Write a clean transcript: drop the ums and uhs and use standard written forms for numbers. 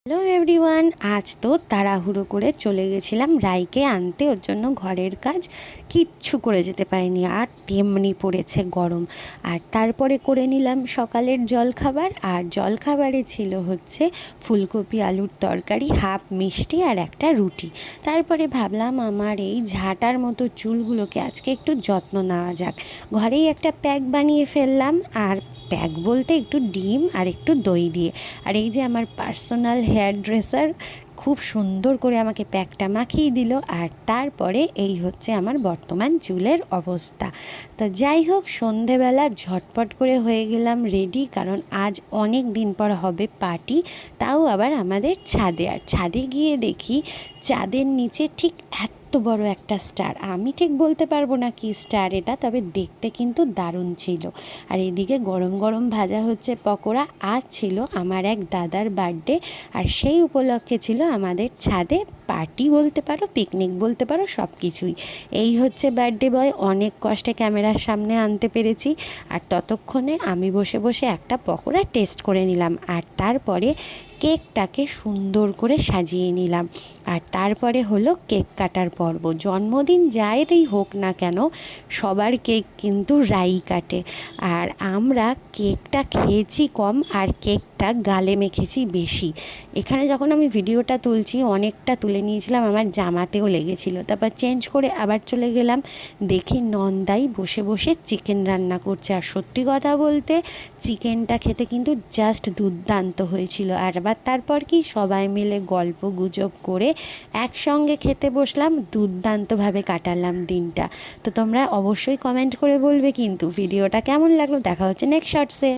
Hello everyone, আজ তো তাড়াহুড়ো করে চলে গেছিলাম রাইকে আনতে। ওর জন্য ঘরের কাজ কিচ্ছু করে যেতে পারিনি, আর তেমনি পড়েছে গরম। আর তারপরে করে নিলাম সকালের জলখাবার, আর জলখাবারে ছিল হচ্ছে ফুলকপি আলুর তরকারি, হাফ মিষ্টি আর একটা রুটি। তারপরে ভাবলাম আমার এই ঝাঁটার মতো চুলগুলোকে আজকে একটু যত্ন নেওয়া যাক। ঘরেই একটা প্যাক বানিয়ে ফেললাম, আর প্যাক বলতে একটু ডিম আর একটু দই দিয়ে। আর এই যে আমার পার্সোনাল হেয়ার ড্রেসার খুব সুন্দর করে আমাকে প্যাকটা মাখিয়ে দিল। আর তারপরে এই হচ্ছে আমার বর্তমান চুলের অবস্থা। তো যাই হোক, সন্ধেবেলা ঝটপট করে হয়ে গেলাম রেডি, কারণ আজ অনেক দিন পর হবে পার্টি, তাও আবার আমাদের ছাদে। আর ছাদে গিয়ে দেখি চাঁদের নিচে ঠিক এত বড় একটা স্টার। আমি ঠিক বলতে পারবো না কি স্টার এটা, তবে দেখতে কিন্তু দারুণ ছিল। আর এদিকে গরম গরম ভাজা হচ্ছে পকোড়া। আজ ছিল আমার এক দাদার বার্থডে, আর সেই উপলক্ষে ছিল আমাদের ছাদে পার্টি বলতে পারো, পিকনিক বলতে পারো, সব কিছুই। এই হচ্ছে বার্থডে বয়, অনেক কষ্টে ক্যামেরার সামনে আনতে পেরেছি। আর ততক্ষণে আমি বসে বসে একটা পকোড়া টেস্ট করে নিলাম, আর তারপরে কেকটাকে সুন্দর করে সাজিয়ে নিলাম। আর তারপরে হলো কেক কাটার পর্ব। জন্মদিন যায়েরই হোক না কেন, সবার কেক কিন্তু রাই কাটে। আর আমরা কেকটা খেয়েছি কম, আর কেকটা গালে মেখেছি বেশি। এখানে যখন আমি ভিডিওটা তুলছি অনেকটা তুলে নিয়েছিলাম, আমার জামাতেও লেগেছিল। তারপর চেঞ্জ করে আবার চলে গেলাম, দেখি নন্দাই বসে বসে চিকেন রান্না করছে। আর সত্যি কথা বলতে চিকেনটা খেতে কিন্তু জাস্ট দুর্দান্ত হয়েছিল। আর আবার তারপর কি সবাই মিলে গল্প গুজব করে একসঙ্গে খেতে বসলাম, দুর্দান্তভাবে কাটালাম দিনটা। তো তোমরা অবশ্যই কমেন্ট করে বলবে কিন্তু ভিডিওটা কেমন লাগলো। দেখা হচ্ছে নেক্সট শর্টসে।